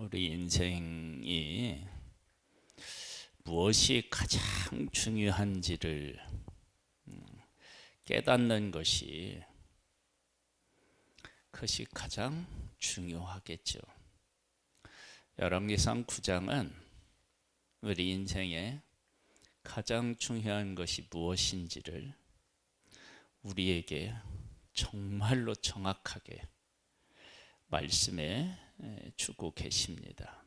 우리 인생이 무엇이 가장 중요한지를 깨닫는 것이 가장 중요하겠죠. 열왕기상 9장은 우리 인생에 가장 중요한 것이 무엇인지를 우리에게 정말로 정확하게 말씀해 주고 계십니다.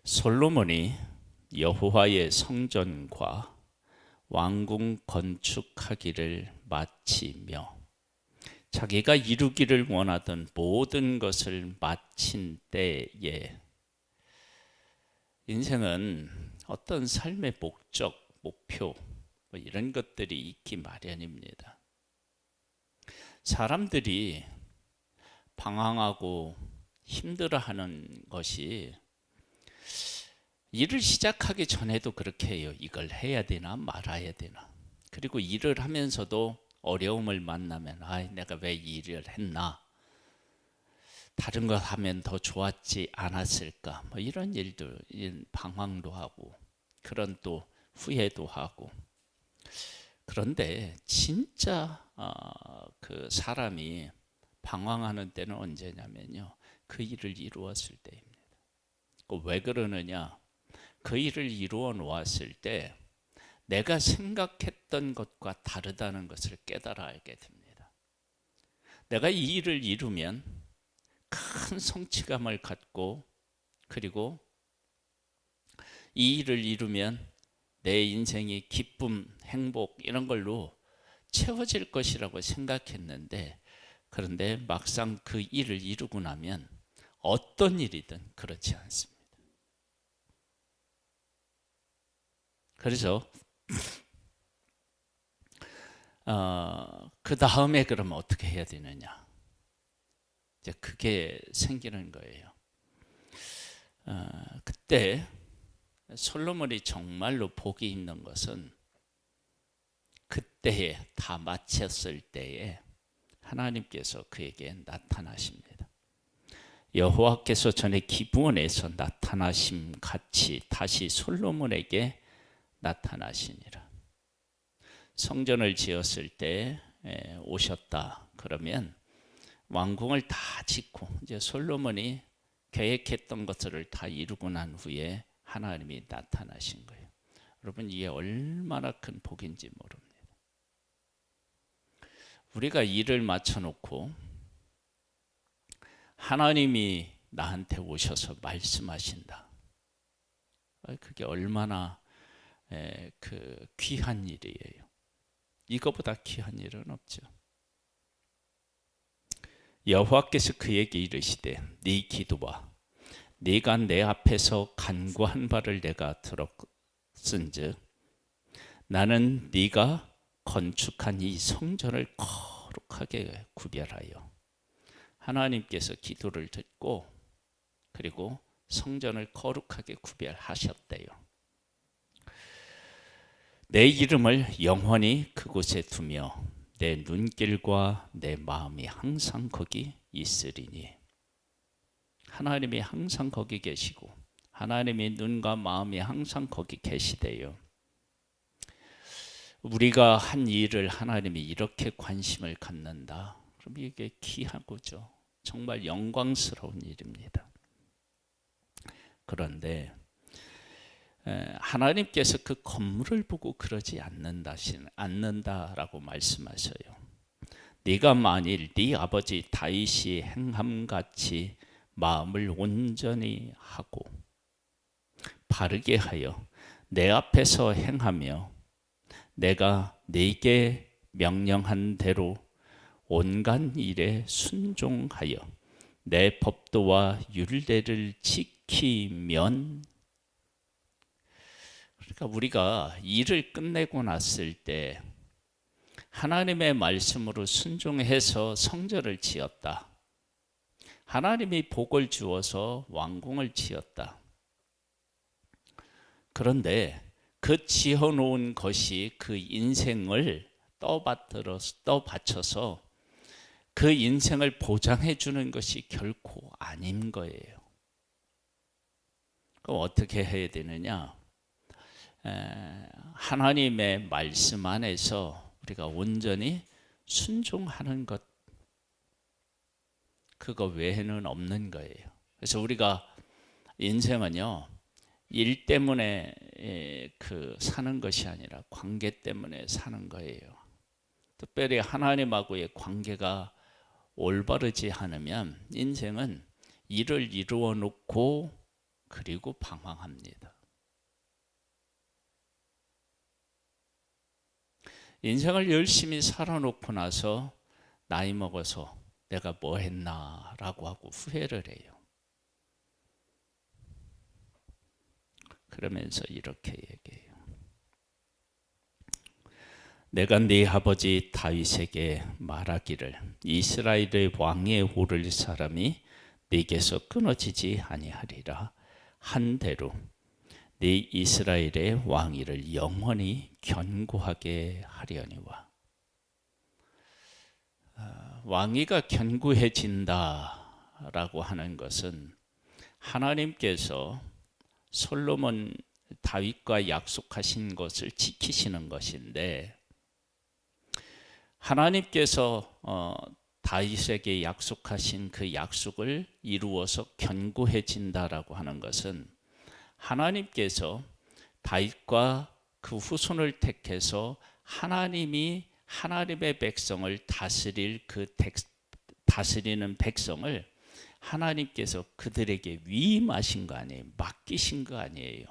솔로몬이 여호와의 성전과 왕궁 건축하기를 마치며 자기가 이루기를 원하던 모든 것을 마친 때에 인생은 어떤 삶의 목적, 목표 이런 것들이 있기 마련입니다. 사람들이 방황하고 힘들어하는 것이 일을 시작하기 전에도 그렇게 해요. 이걸 해야 되나 말아야 되나. 그리고 일을 하면서도 어려움을 만나면 내가 왜 이 일을 했나. 다른 거 하면 더 좋았지 않았을까. 이런 일들, 방황도 하고 그런 또 후회도 하고. 그런데 진짜 그 사람이 방황하는 때는 언제냐면요. 그 일을 이루었을 때입니다. 왜 그러느냐? 그 일을 이루어 놓았을 때 내가 생각했던 것과 다르다는 것을 깨달아 알게 됩니다. 내가 이 일을 이루면 큰 성취감을 갖고 그리고 이 일을 이루면 내 인생이 기쁨, 행복 이런 걸로 채워질 것이라고 생각했는데 그런데 막상 그 일을 이루고 나면 어떤 일이든 그렇지 않습니다. 그래서 그 다음에 그러면 어떻게 해야 되느냐? 이제 그게 생기는 거예요. 그때 솔로몬이 정말로 복이 있는 것은 그때에 다 마쳤을 때에 하나님께서 그에게 나타나십니다. 여호와께서 전에 기브온에서 나타나심 같이 다시 솔로몬에게 나타나시니라. 성전을 지었을 때 오셨다. 그러면 왕궁을 다 짓고 이제 솔로몬이 계획했던 것들을 다 이루고 난 후에 하나님이 나타나신 거예요. 여러분 이게 얼마나 큰 복인지 모릅니다. 우리가 일을 맞춰놓고 하나님이 나한테 오셔서 말씀하신다. 그게 얼마나 그 귀한 일이에요. 이거보다 귀한 일은 없죠. 여호와께서 그에게 이르시되 네 기도와 네가 내 앞에서 간구한 바를 내가 들었은즉 나는 네가 건축한 이 성전을 거룩하게 구별하여 하나님께서 기도를 듣고 그리고 성전을 거룩하게 구별하셨대요. 내 이름을 영원히 그곳에 두며 내 눈길과 내 마음이 항상 거기 있으리니 하나님이 항상 거기 계시고 하나님의 눈과 마음이 항상 거기 계시대요. 우리가 한 일을 하나님이 이렇게 관심을 갖는다. 그럼 이게 귀하고죠. 정말 영광스러운 일입니다. 그런데 하나님께서 그 건물을 보고 그러지 않는다라고 말씀하셔요. 네가 만일 네 아버지 다윗이 행함같이 마음을 온전히 하고 바르게 하여 내 앞에서 행하며 내가 네게 명령한 대로 온갖 일에 순종하여 내 법도와 율례를 지키면 그러니까 우리가 일을 끝내고 났을 때 하나님의 말씀으로 순종해서 성전을 지었다. 하나님이 복을 주어서 왕궁을 지었다. 그런데 그 지어놓은 것이 그 인생을 떠받쳐서 그 인생을 보장해 주는 것이 결코 아닌 거예요. 그럼 어떻게 해야 되느냐? 하나님의 말씀 안에서 우리가 온전히 순종하는 것, 그거 외에는 없는 거예요. 그래서 우리가 인생은요, 일 때문에 사는 것이 아니라 관계 때문에 사는 거예요. 특별히 하나님하고의 관계가 올바르지 않으면 인생은 일을 이루어 놓고 그리고 방황합니다. 인생을 열심히 살아놓고 나서 나이 먹어서 내가 뭐 했나 라고 하고 후회를 해요. 그러면서 이렇게 얘기해요. 내가 네 아버지 다윗에게 말하기를 이스라엘의 왕위에 오를 사람이 네게서 끊어지지 아니하리라 한 대로 네 이스라엘의 왕위를 영원히 견고하게 하려니와. 왕위가 견고해진다라고 하는 것은 하나님께서 솔로몬 다윗과 약속하신 것을 지키시는 것인데, 하나님께서 다윗에게 약속하신 그 약속을 이루어서 견고해진다라고 하는 것은 하나님께서 다윗과 그 후손을 택해서 하나님이 하나님의 백성을 다스리는 백성을 하나님께서 그들에게 위임하신 거 아니에요? 맡기신 거 아니에요?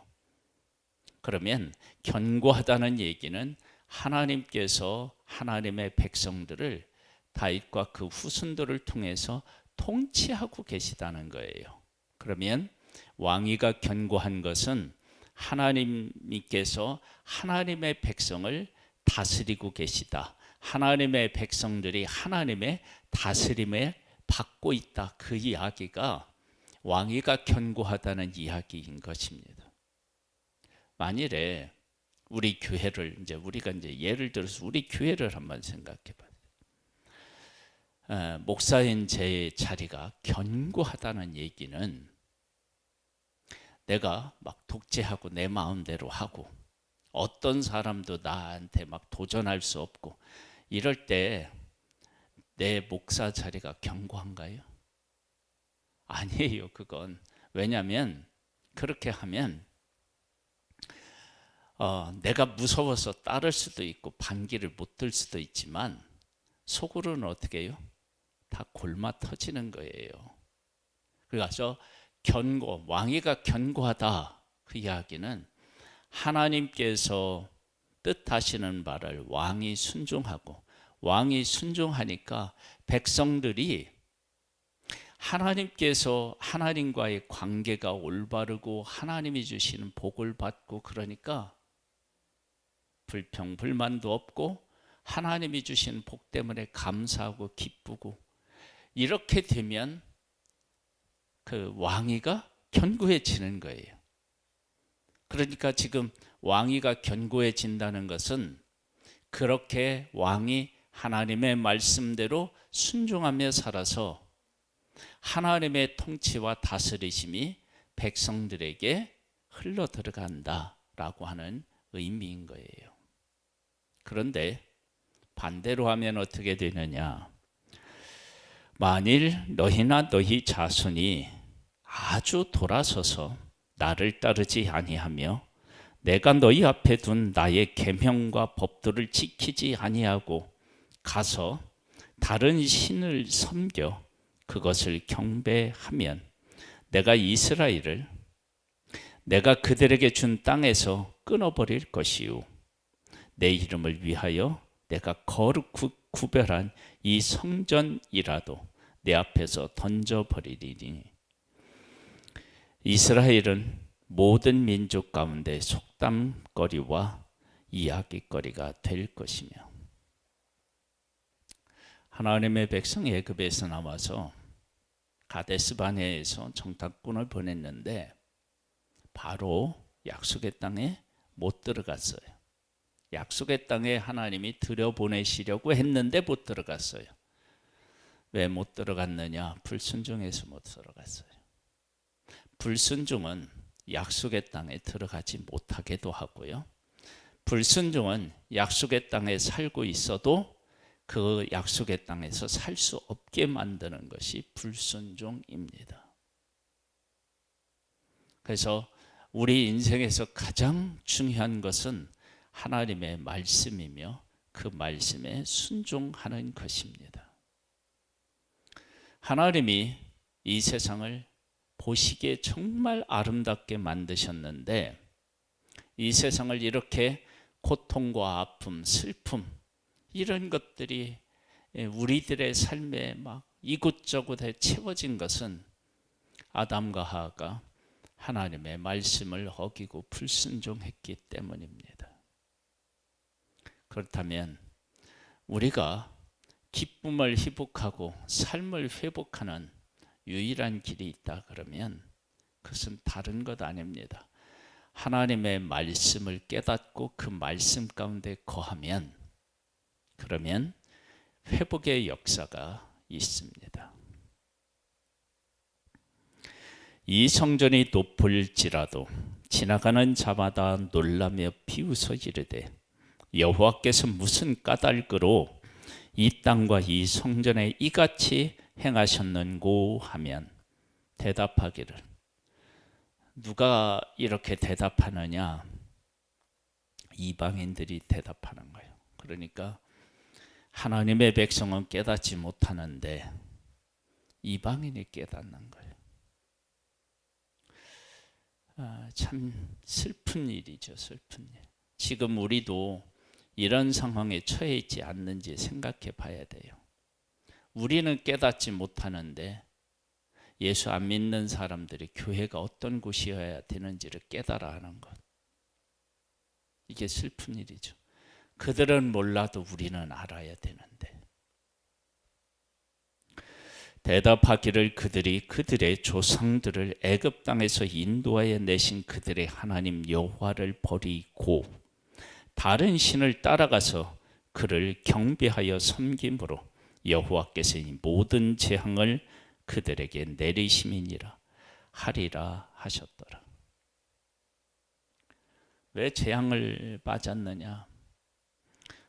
그러면 견고하다는 얘기는 하나님께서 하나님의 백성들을 다윗과 그 후손들을 통해서 통치하고 계시다는 거예요. 그러면 왕위가 견고한 것은 하나님께서 하나님의 백성을 다스리고 계시다. 하나님의 백성들이 하나님의 다스림을 받고 있다. 그 이야기가 왕위가 견고하다는 이야기인 것입니다. 만일에 우리 교회를 우리가 예를 들어서 우리 교회를 한번 생각해 봐요. 목사인 제 자리가 견고하다는 얘기는 내가 막 독재하고 내 마음대로 하고 어떤 사람도 나한테 막 도전할 수 없고 이럴 때 내 목사 자리가 견고한가요? 아니에요. 그건 왜냐하면 그렇게 하면 내가 무서워서 따를 수도 있고 반기를 못 들 수도 있지만 속으로는 어떻게 해요? 다 골마 터지는 거예요. 그래서 왕위가 견고하다, 그 이야기는 하나님께서 뜻하시는 바를 왕이 순종하고, 왕이 순종하니까 백성들이 하나님께서 하나님과의 관계가 올바르고 하나님이 주시는 복을 받고, 그러니까 불평 불만도 없고 하나님이 주신 복 때문에 감사하고 기쁘고, 이렇게 되면 그 왕위가 견고해지는 거예요. 그러니까 지금 왕위가 견고해진다는 것은 그렇게 왕이 하나님의 말씀대로 순종하며 살아서 하나님의 통치와 다스리심이 백성들에게 흘러 들어간다라고 하는 의미인 거예요. 그런데 반대로 하면 어떻게 되느냐? 만일 너희나 너희 자손이 아주 돌아서서 나를 따르지 아니하며 내가 너희 앞에 둔 나의 계명과 법도를 지키지 아니하고 가서 다른 신을 섬겨 그것을 경배하면 내가 이스라엘을 내가 그들에게 준 땅에서 끊어버릴 것이요 내 이름을 위하여 내가 거룩 구별한 이 성전이라도 내 앞에서 던져버리리니 이스라엘은 모든 민족 가운데 속담거리와 이야기거리가 될 것이며. 하나님의 백성 애굽에서 나와서 가데스 바네에서 정탐꾼을 보냈는데 바로 약속의 땅에 못 들어갔어요. 약속의 땅에 하나님이 들여보내시려고 했는데 못 들어갔어요. 왜 못 들어갔느냐? 불순종해서 못 들어갔어요. 불순종은 약속의 땅에 들어가지 못하게도 하고요. 불순종은 약속의 땅에 살고 있어도 그 약속의 땅에서 살 수 없게 만드는 것이 불순종입니다. 그래서 우리 인생에서 가장 중요한 것은 하나님의 말씀이며 그 말씀에 순종하는 것입니다. 하나님이 이 세상을 보시기에 정말 아름답게 만드셨는데 이 세상을 이렇게 고통과 아픔, 슬픔 이런 것들이 우리들의 삶에 막 이곳저곳에 채워진 것은 아담과 하와가 하나님의 말씀을 어기고 불순종했기 때문입니다. 그렇다면 우리가 기쁨을 회복하고 삶을 회복하는 유일한 길이 있다 그러면 그것은 다른 것 아닙니다. 하나님의 말씀을 깨닫고 그 말씀 가운데 거하면 그러면 회복의 역사가 있습니다. 이 성전이 높을지라도 지나가는 자마다 놀라며 비웃어 이르되 여호와께서 무슨 까닭으로 이 땅과 이 성전에 이같이 행하셨는고 하면 대답하기를. 누가 이렇게 대답하느냐? 이방인들이 대답하는 거예요. 그러니까 하나님의 백성은 깨닫지 못하는데 이방인이 깨닫는 거예요. 참 슬픈 일이죠. 슬픈 일. 지금 우리도 이런 상황에 처해 있지 않는지 생각해 봐야 돼요. 우리는 깨닫지 못하는데 예수 안 믿는 사람들이 교회가 어떤 곳이어야 되는지를 깨달아 하는 것. 이게 슬픈 일이죠. 그들은 몰라도 우리는 알아야 되는데. 대답하기를 그들이 그들의 조상들을 애굽 땅에서 인도하여 내신 그들의 하나님 여호와를 버리고 다른 신을 따라가서 그를 경배하여 섬김으로 여호와께서 이 모든 재앙을 그들에게 내리심이니라 하리라 하셨더라. 왜 재앙을 맞았느냐?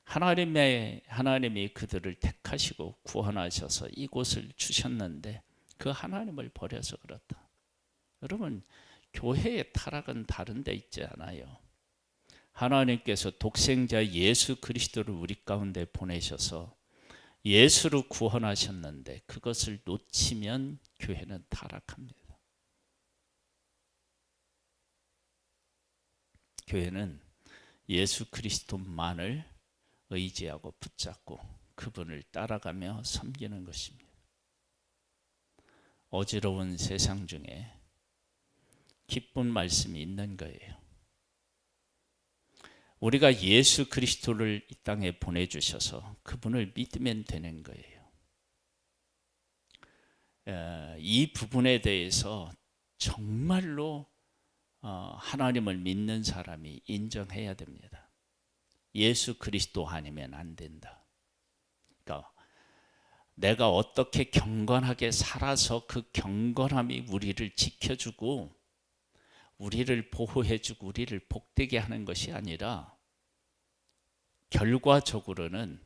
하나님이 그들을 택하시고 구원하셔서 이곳을 주셨는데 그 하나님을 버려서 그렇다. 여러분, 교회의 타락은 다른 데 있지 않아요. 하나님께서 독생자 예수 그리스도를 우리 가운데 보내셔서 예수로 구원하셨는데 그것을 놓치면 교회는 타락합니다. 교회는 예수 그리스도만을 의지하고 붙잡고 그분을 따라가며 섬기는 것입니다. 어지러운 세상 중에 기쁜 말씀이 있는 거예요. 우리가 예수 그리스도를 이 땅에 보내주셔서 그분을 믿으면 되는 거예요. 이 부분에 대해서 정말로 하나님을 믿는 사람이 인정해야 됩니다. 예수 그리스도 아니면 안 된다. 그러니까 내가 어떻게 경건하게 살아서 그 경건함이 우리를 지켜주고 우리를 보호해주고 우리를 복되게 하는 것이 아니라 결론적으로는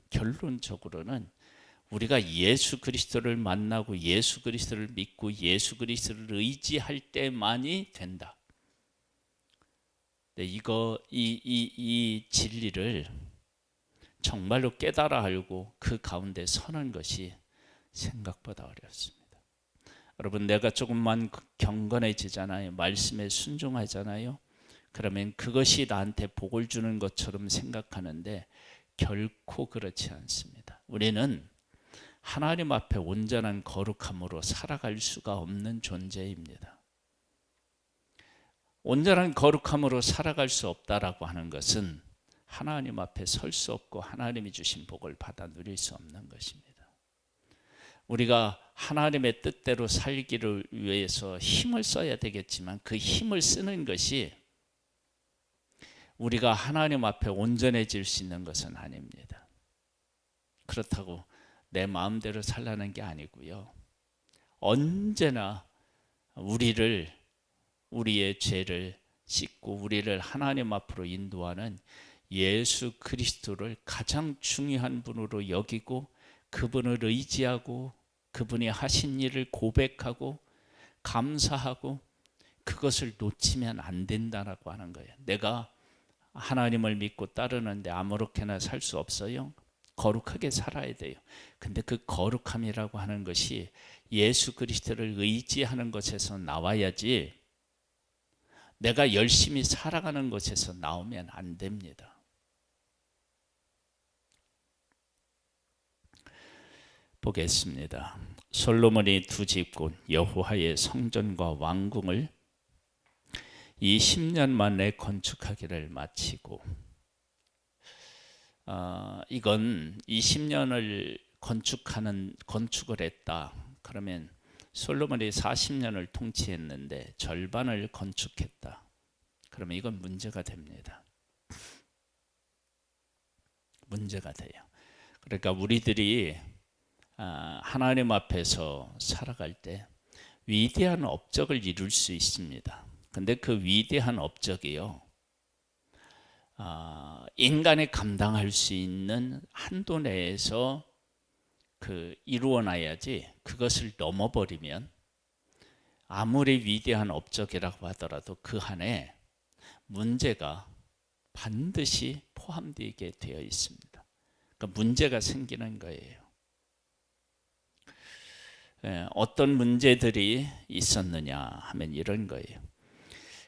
우리가 예수 그리스도를 만나고 예수 그리스도를 믿고 예수 그리스도를 의지할 때만이 된다. 네, 이 진리를 정말로 깨달아 알고 그 가운데 서는 것이 생각보다 어렵습니다. 여러분, 내가 조금만 경건해지잖아요. 말씀에 순종하잖아요. 그러면 그것이 나한테 복을 주는 것처럼 생각하는데 결코 그렇지 않습니다. 우리는 하나님 앞에 온전한 거룩함으로 살아갈 수가 없는 존재입니다. 온전한 거룩함으로 살아갈 수 없다라고 하는 것은 하나님 앞에 설 수 없고 하나님이 주신 복을 받아 누릴 수 없는 것입니다. 우리가 하나님의 뜻대로 살기를 위해서 힘을 써야 되겠지만 그 힘을 쓰는 것이 우리가 하나님 앞에 온전해질 수 있는 것은 아닙니다. 그렇다고 내 마음대로 살라는 게 아니고요. 언제나 우리의 죄를 씻고 우리를 하나님 앞으로 인도하는 예수 그리스도를 가장 중요한 분으로 여기고 그분을 의지하고 그분이 하신 일을 고백하고 감사하고 그것을 놓치면 안 된다라고 하는 거예요. 내가 하나님을 믿고 따르는데 아무렇게나 살 수 없어요. 거룩하게 살아야 돼요. 근데 그 거룩함이라고 하는 것이 예수 그리스도를 의지하는 것에서 나와야지 내가 열심히 살아가는 것에서 나오면 안 됩니다. 보겠습니다. 솔로몬이 두 집 곧 여호와의 성전과 왕궁을 이 10년 만에 건축하기를 마치고, 이건 20년을 건축을 했다. 그러면 솔로몬이 40년을 통치했는데 절반을 건축했다. 그러면 이건 문제가 됩니다. 문제가 돼요. 그러니까 우리들이 하나님 앞에서 살아갈 때 위대한 업적을 이룰 수 있습니다. 근데 그 위대한 업적이요, 인간이 감당할 수 있는 한도 내에서 이루어놔야지, 그것을 넘어버리면 아무리 위대한 업적이라고 하더라도 그 안에 문제가 반드시 포함되게 되어 있습니다. 그러니까 문제가 생기는 거예요. 어떤 문제들이 있었느냐 하면 이런 거예요.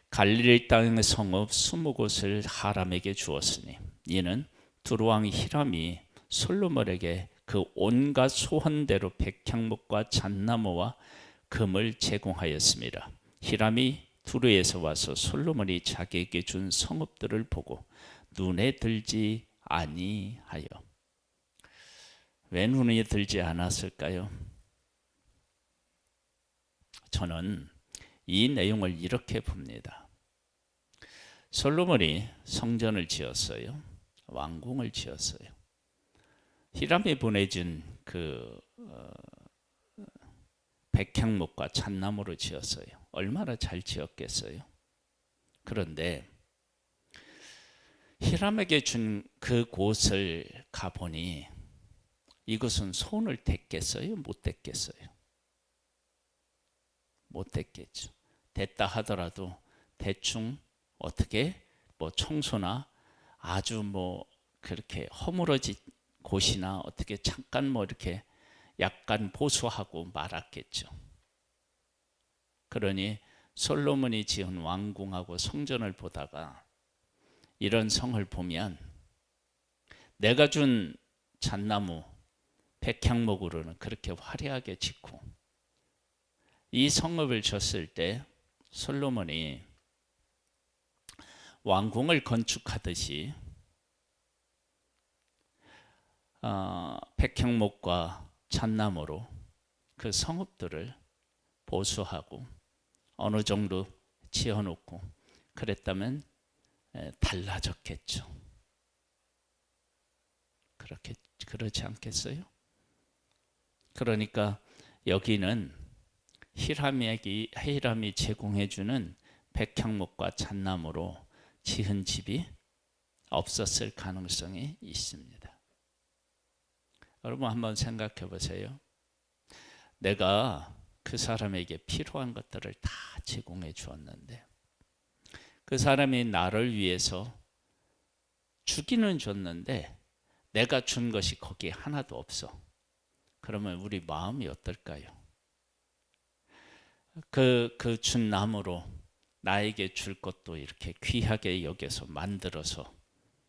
갈릴리 땅의 성읍 20곳을 하람에게 주었으니 이는 두루왕 히람이 솔로몬에게 그 온갖 소원대로 백향목과 잣나무와 금을 제공하였습니다. 히람이 두루에서 와서 솔로몬이 자기에게 준 성읍들을 보고 눈에 들지 아니하여. 왜 눈에 들지 않았을까요? 저는 이 내용을 이렇게 봅니다. 솔로몬이 성전을 지었어요. 왕궁을 지었어요. 히람이 보내준 백향목과 잣나무로 지었어요. 얼마나 잘 지었겠어요. 그런데 히람에게 준 그 곳을 가보니 이것은 손을 댔겠어요? 못 댔겠어요? 못 댔겠죠. 됐다 하더라도 대충 어떻게 청소나 아주 그렇게 허물어진 곳이나 어떻게 잠깐 이렇게 약간 보수하고 말았겠죠. 그러니 솔로몬이 지은 왕궁하고 성전을 보다가 이런 성을 보면 내가 준 잣나무 백향목으로는 그렇게 화려하게 짓고 이 성읍을 졌을 때 솔로몬이 왕궁을 건축하듯이 백향목과 잣나무로 그 성읍들을 보수하고 어느 정도 지어놓고 그랬다면 달라졌겠죠. 그렇지 않겠어요? 그러니까 여기는 히람이 제공해주는 백향목과 잣나무로 지은 집이 없었을 가능성이 있습니다. 여러분 한번 생각해 보세요. 내가 그 사람에게 필요한 것들을 다 제공해 주었는데 그 사람이 나를 위해서 주기는 줬는데 내가 준 것이 거기에 하나도 없어. 그러면 우리 마음이 어떨까요? 그 준 나무로 나에게 줄 것도 이렇게 귀하게 여겨서 만들어서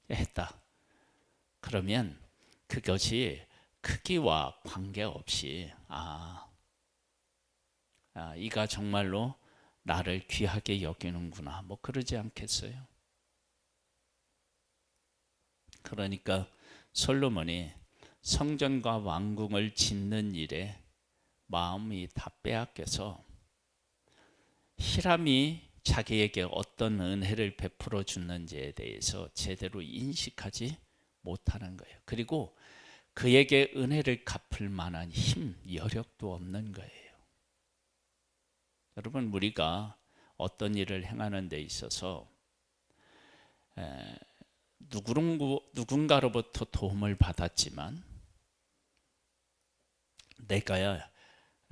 했다. 그러면 그것이 크기와 관계없이 이가 정말로 나를 귀하게 여기는구나 그러지 않겠어요? 그러니까 솔로몬이 성전과 왕궁을 짓는 일에 마음이 다 빼앗겨서 히람이 자기에게 어떤 은혜를 베풀어 줬는지에 대해서 제대로 인식하지 못하는 거예요. 그리고 그에게 은혜를 갚을 만한 힘, 여력도 없는 거예요. 여러분, 우리가 어떤 일을 행하는 데 있어서 누군가로부터 도움을 받았지만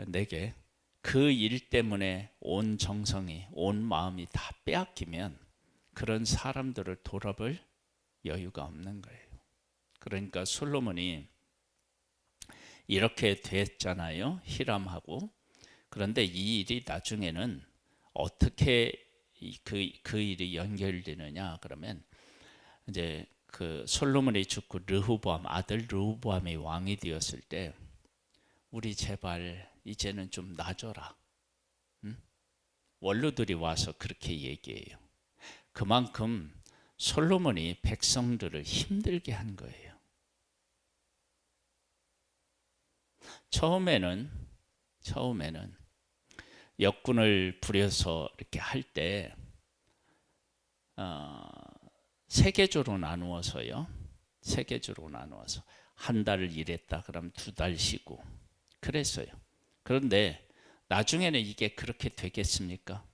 내게 그 일 때문에 온 정성이, 온 마음이 다 빼앗기면 그런 사람들을 돌아볼 여유가 없는 거예요. 그러니까 솔로몬이 이렇게 됐잖아요, 히람하고. 그런데 이 일이 나중에는 어떻게 그 일이 연결되느냐 그러면, 이제 그 솔로몬이 죽고 르호보암 아들 르호보암이 왕이 되었을 때, 우리 제발 이제는 좀 놔줘라. 응? 원로들이 와서 그렇게 얘기해요. 그만큼 솔로몬이 백성들을 힘들게 한 거예요. 처음에는 역군을 부려서 이렇게 할 때 세계조로 나누어서요. 세계조로 나누어서 한 달을 일했다 그럼 2달 쉬고 그랬어요. 그런데 나중에는 이게 그렇게 되겠습니까?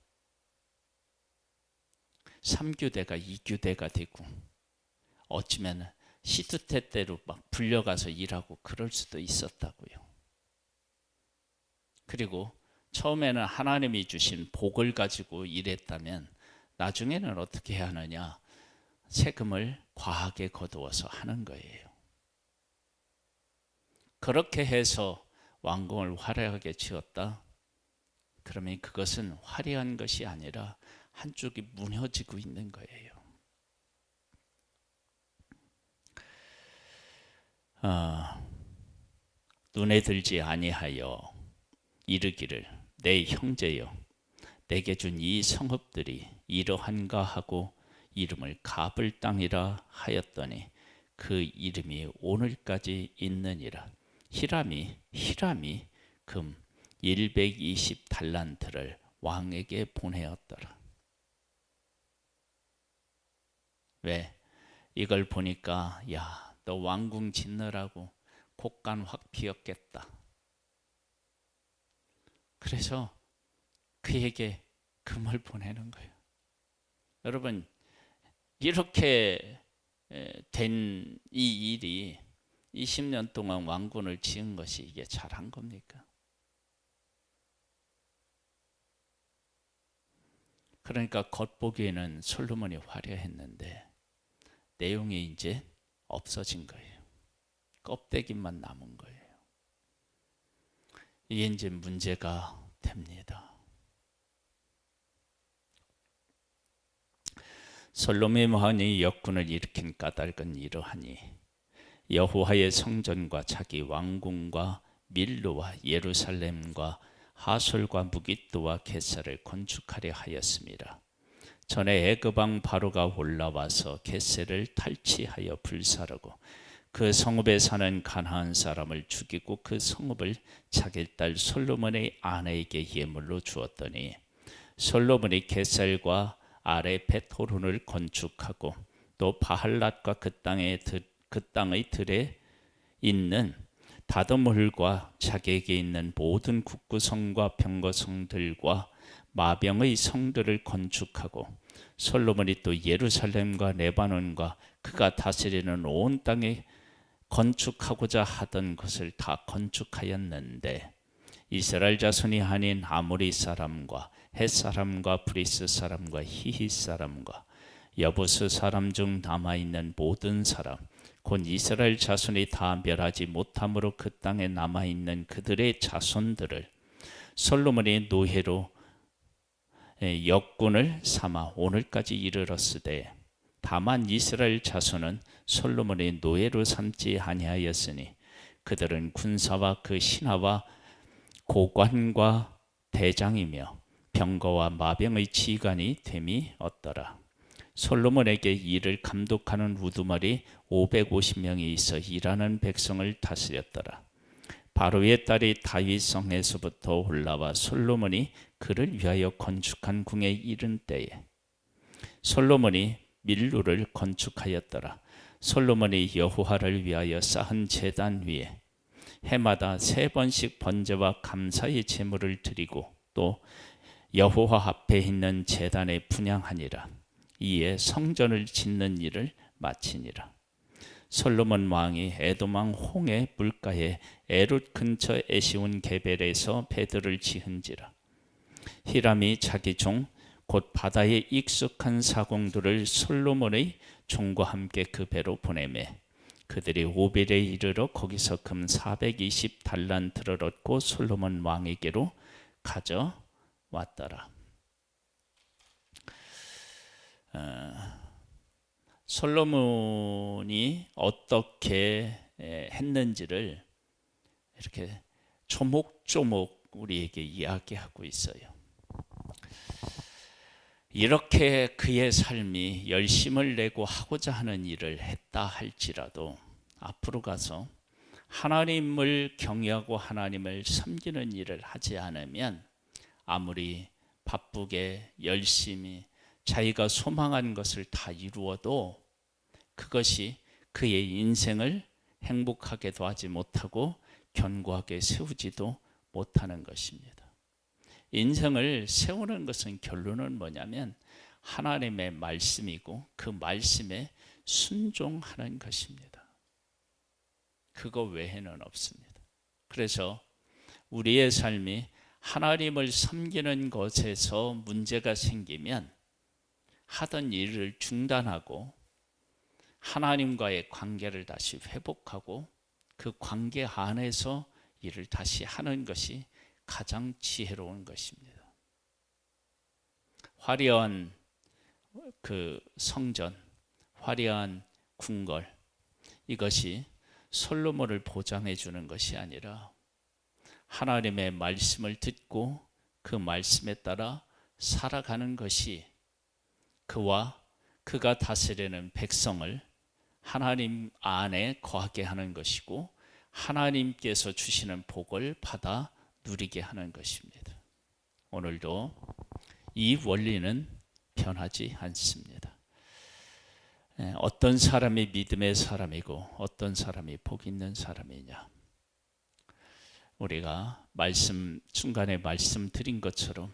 3교대가 2교대가 되고, 어쩌면 시드때때로 막 불려가서 일하고 그럴 수도 있었다고요. 그리고 처음에는 하나님이 주신 복을 가지고 일했다면 나중에는 어떻게 해야 하느냐? 세금을 과하게 거두어서 하는 거예요. 그렇게 해서 왕궁을 화려하게 지었다? 그러면 그것은 화려한 것이 아니라 한쪽이 무너지고 있는 거예요. 눈에 들지 아니하여 이르기를 내 형제여, 내게 준 이 성읍들이 이러한가 하고 이름을 갑을 땅이라 하였더니 그 이름이 오늘까지 있느니라. 히람이 금 120달란트를 왕에게 보내었더라. 왜? 이걸 보니까 야, 너 왕궁 짓느라고 곡간 확 피었겠다. 그래서 그에게 금을 보내는 거예요. 여러분, 이렇게 된 이 일이 20년 동안 왕궁을 지은 것이 이게 잘한 겁니까? 그러니까 겉보기에는 솔로몬이 화려했는데 내용이 이제 없어진 거예요. 껍데기만 남은 거예요. 이게 이제 문제가 됩니다. 솔로몬 왕이 역군을 일으킨 까닭은 이러하니 여호와의 성전과 자기 왕궁과 밀로와 예루살렘과 하솔과 무깃도와 겟셀을 건축하려 하였습니다. 전에 애굽 왕 바로가 올라와서 겟셀을 탈취하여 불사르고 그 성읍에 사는 가나안 사람을 죽이고 그 성읍을 자기 딸 솔로몬의 아내에게 예물로 주었더니 솔로몬이 겟셀과 아래 베토론을 건축하고 또 바할랏과 그 땅의 들에 있는 다드몰과 자기에게 있는 모든 국구성과 병거성들과 마병의 성들을 건축하고 솔로몬이 또 예루살렘과 레바논과 그가 다스리는 온 땅에 건축하고자 하던 것을 다 건축하였는데 이스라엘 자손이 아닌 아모리 사람과 헷 사람과 브리스 사람과 히히 사람과 여부스 사람 중 남아있는 모든 사람 곧 이스라엘 자손이 다 멸하지 못함으로 그 땅에 남아있는 그들의 자손들을 솔로몬이 노예로 역군을 삼아 오늘까지 이르렀으되 다만 이스라엘 자손은 솔로몬의 노예로 삼지 아니하였으니 그들은 군사와 그 신하와 고관과 대장이며 병거와 마병의 지휘관이 됨이 없더라. 솔로몬에게 이를 감독하는 우두머리 550명이 있어 일하는 백성을 다스렸더라. 바로의 딸이 다윗성에서부터 올라와 솔로몬이 그를 위하여 건축한 궁에 이른 때에 솔로몬이 밀로를 건축하였더라. 솔로몬이 여호와를 위하여 쌓은 제단 위에 해마다 3번씩 번제와 감사의 제물을 드리고 또 여호와 앞에 있는 제단에 분향하니라. 이에 성전을 짓는 일을 마치니라. 솔로몬 왕이 에돔 왕 홍해 물가에 에룻 근처 에시온 게벨에서 배들을 지은지라. 히람이 자기 종 곧 바다에 익숙한 사공들을 솔로몬의 종과 함께 그 배로 보내매 그들이 오빌에 이르러 거기서 금 420달란트를 얻고 솔로몬 왕에게로 가져왔더라. 솔로몬이 어떻게 했는지를 이렇게 조목조목 우리에게 이야기하고 있어요. 이렇게 그의 삶이 열심을 내고 하고자 하는 일을 했다 할지라도 앞으로 가서 하나님을 경외하고 하나님을 섬기는 일을 하지 않으면 아무리 바쁘게 열심히 자기가 소망한 것을 다 이루어도 그것이 그의 인생을 행복하게도 하지 못하고 견고하게 세우지도 못하는 것입니다. 인생을 세우는 것은 결론은 뭐냐면 하나님의 말씀이고 그 말씀에 순종하는 것입니다. 그거 외에는 없습니다. 그래서 우리의 삶이 하나님을 섬기는 것에서 문제가 생기면 하던 일을 중단하고 하나님과의 관계를 다시 회복하고 그 관계 안에서 일을 다시 하는 것이 가장 지혜로운 것입니다. 화려한 그 성전, 화려한 궁궐, 이것이 솔로몬을 보장해 주는 것이 아니라 하나님의 말씀을 듣고 그 말씀에 따라 살아가는 것이 그와 그가 다스리는 백성을 하나님 안에 거하게 하는 것이고 하나님께서 주시는 복을 받아 누리게 하는 것입니다. 오늘도 이 원리는 변하지 않습니다. 어떤 사람이 믿음의 사람이고 어떤 사람이 복 있는 사람이냐, 우리가 중간에 말씀드린 것처럼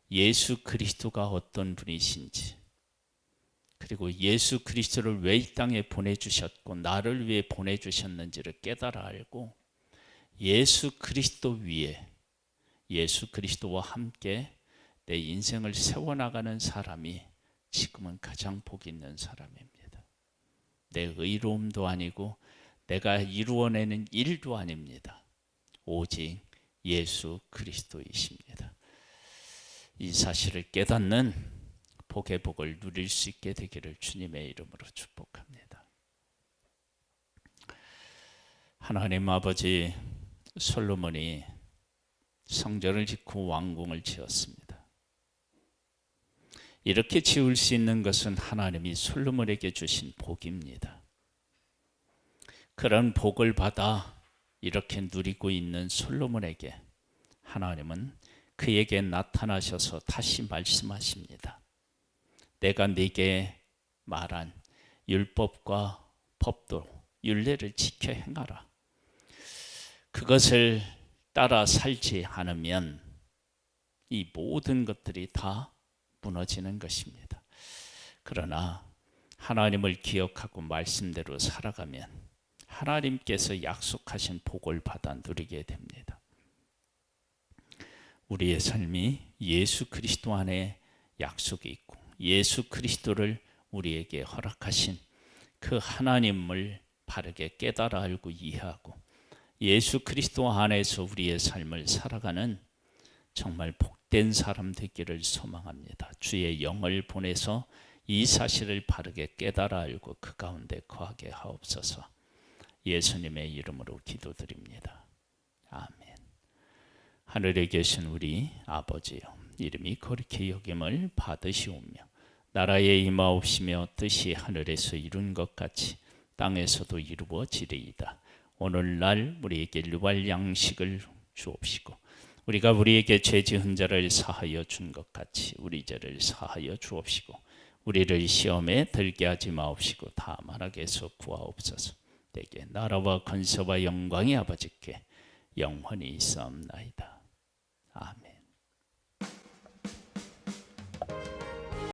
예수 그리스도가 어떤 분이신지, 그리고 예수 그리스도를 왜 이 땅에 보내주셨고 나를 위해 보내주셨는지를 깨달아 알고 예수 그리스도 위에 예수 그리스도와 함께 내 인생을 세워나가는 사람이 지금은 가장 복 있는 사람입니다. 내 의로움도 아니고 내가 이루어내는 일도 아닙니다. 오직 예수 그리스도이십니다. 이 사실을 깨닫는 복의 복을 누릴 수 있게 되기를 주님의 이름으로 축복합니다. 하나님 아버지, 솔로몬이 성전을 짓고 왕궁을 지었습니다. 이렇게 지을 수 있는 것은 하나님이 솔로몬에게 주신 복입니다. 그런 복을 받아 이렇게 누리고 있는 솔로몬에게 하나님은 그에게 나타나셔서 다시 말씀하십니다. 내가 네게 말한 율법과 법도 율례를 지켜 행하라. 그것을 따라 살지 않으면 이 모든 것들이 다 무너지는 것입니다. 그러나 하나님을 기억하고 말씀대로 살아가면 하나님께서 약속하신 복을 받아 누리게 됩니다. 우리의 삶이 예수 그리스도 안에 약속이 있고 예수 그리스도를 우리에게 허락하신 그 하나님을 바르게 깨달아 알고 이해하고 예수 그리스도 안에서 우리의 삶을 살아가는 정말 복된 사람 되기를 소망합니다. 주의 영을 보내서 이 사실을 바르게 깨달아 알고 그 가운데 거하게 하옵소서. 예수님의 이름으로 기도드립니다. 아멘. 하늘에 계신 우리 아버지여, 이름이 거룩히 여김을 받으시오며 나라에 임하옵시며 뜻이 하늘에서 이룬 것 같이 땅에서도 이루어지리이다. 오늘날 우리에게 일용할 양식을 주옵시고 우리가 우리에게 죄 지은 자를 사하여 준 것 같이 우리 죄를 사하여 주옵시고 우리를 시험에 들게 하지 마옵시고 다만 악에서 구하옵소서. 내게 나라와 권세와 영광이 아버지께 영원히 있사옵나이다.